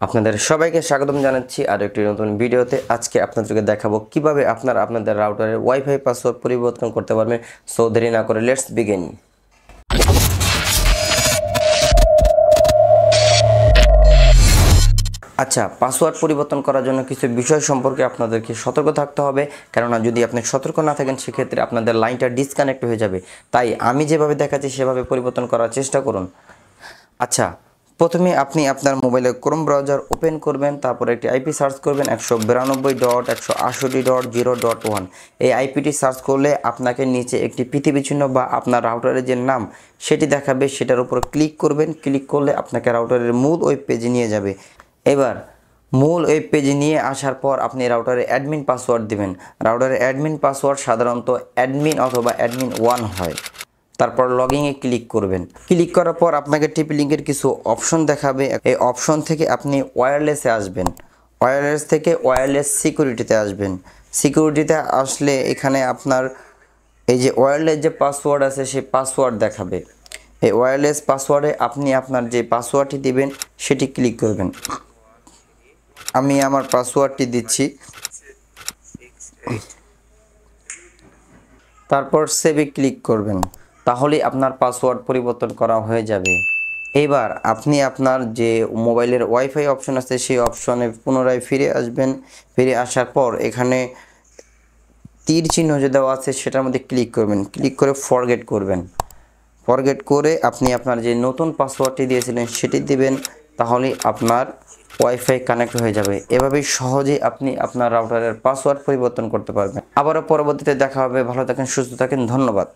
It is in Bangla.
আপনাদের সবাইকে স্বাগতম জানাচ্ছি আর একটি নতুন ভিডিওতে। আজকে আপনাদেরকে দেখাবো কিভাবে আপনারা আপনাদের রাউটারের ওয়াইফাই পাসওয়ার্ড পরিবর্তন করতে পারবেন। সো দেরি না করে লেটস বিগিন। আচ্ছা, পাসওয়ার্ড পরিবর্তন করার জন্য কিছু বিষয় সম্পর্কে আপনাদেরকে সতর্ক থাকতে হবে, কেননা যদি আপনি সতর্ক না থাকেন সেক্ষেত্রে আপনাদের লাইনটা ডিসকানেক্ট হয়ে যাবে। তাই আমি যেভাবে দেখাচ্ছি সেভাবে পরিবর্তন করার চেষ্টা করুন। আচ্ছা, প্রথমে আপনি আপনার মোবাইলে ক্রোম ব্রাউজার ওপেন করবেন, তারপরে একটি আইপি সার্চ করবেন 192.168.0.1। এই আইপিটি সার্চ করলে আপনাকে নিচে একটি পৃথিবী চিহ্ন বা আপনার রাউটারের যে নাম সেটি দেখাবে, সেটার উপর ক্লিক করবেন। ক্লিক করলে আপনাকে রাউটারের মূল ওয়েব পেজে নিয়ে যাবে। এবার মূল ওয়েব পেজে নিয়ে আসার পর আপনি রাউটারে অ্যাডমিন পাসওয়ার্ড দিবেন। রাউটারের অ্যাডমিন পাসওয়ার্ড সাধারণত অ্যাডমিন অথবা অ্যাডমিন 1 হয়। তারপর লগইনে ক্লিক করবেন। ক্লিক করার পর আপনাকে টিপি লিঙ্কের কিছু অপশন দেখাবে। এই অপশন থেকে আপনি ওয়্যারলেসে আসবেন। ওয়্যারলেস থেকে ওয়্যারলেস সিকিউরিটিতে আসবেন। সিকিউরিটিতে আসলে এখানে আপনার এই যে ওয়্যারলেস যে পাসওয়ার্ড আছে সেই পাসওয়ার্ড দেখাবে। এই ওয়্যারলেস পাসওয়ার্ডে আপনি আপনার যে পাসওয়ার্ডটি দিবেন সেটি ক্লিক করবেন। আমি আমার পাসওয়ার্ডটি দিচ্ছি, তারপর সেভে ক্লিক করবেন। তাহলেই আপনার পাসওয়ার্ড পরিবর্তন করা হয়ে যাবে। এবার আপনি আপনার যে মোবাইলের ওয়াইফাই অপশন আছে সেই অপশনে পুনরায় ফিরে আসবেন। ফিরে আসার পর এখানে তীর চিহ্ন যে দেওয়া আছে সেটার মধ্যে ক্লিক করবেন। ক্লিক করে ফরগেট করবেন। ফরগেট করে আপনি আপনার যে নতুন পাসওয়ার্ডটি দিয়েছিলেন সেটি দিবেন। তাহলেই আপনার ওয়াইফাই কানেক্ট হয়ে যাবে। এভাবেই সহজেই আপনি আপনার রাউটারের পাসওয়ার্ড পরিবর্তন করতে পারবেন। আবারও পরবর্তীতে দেখা হবে। ভালো থাকেন, সুস্থ থাকেন, ধন্যবাদ।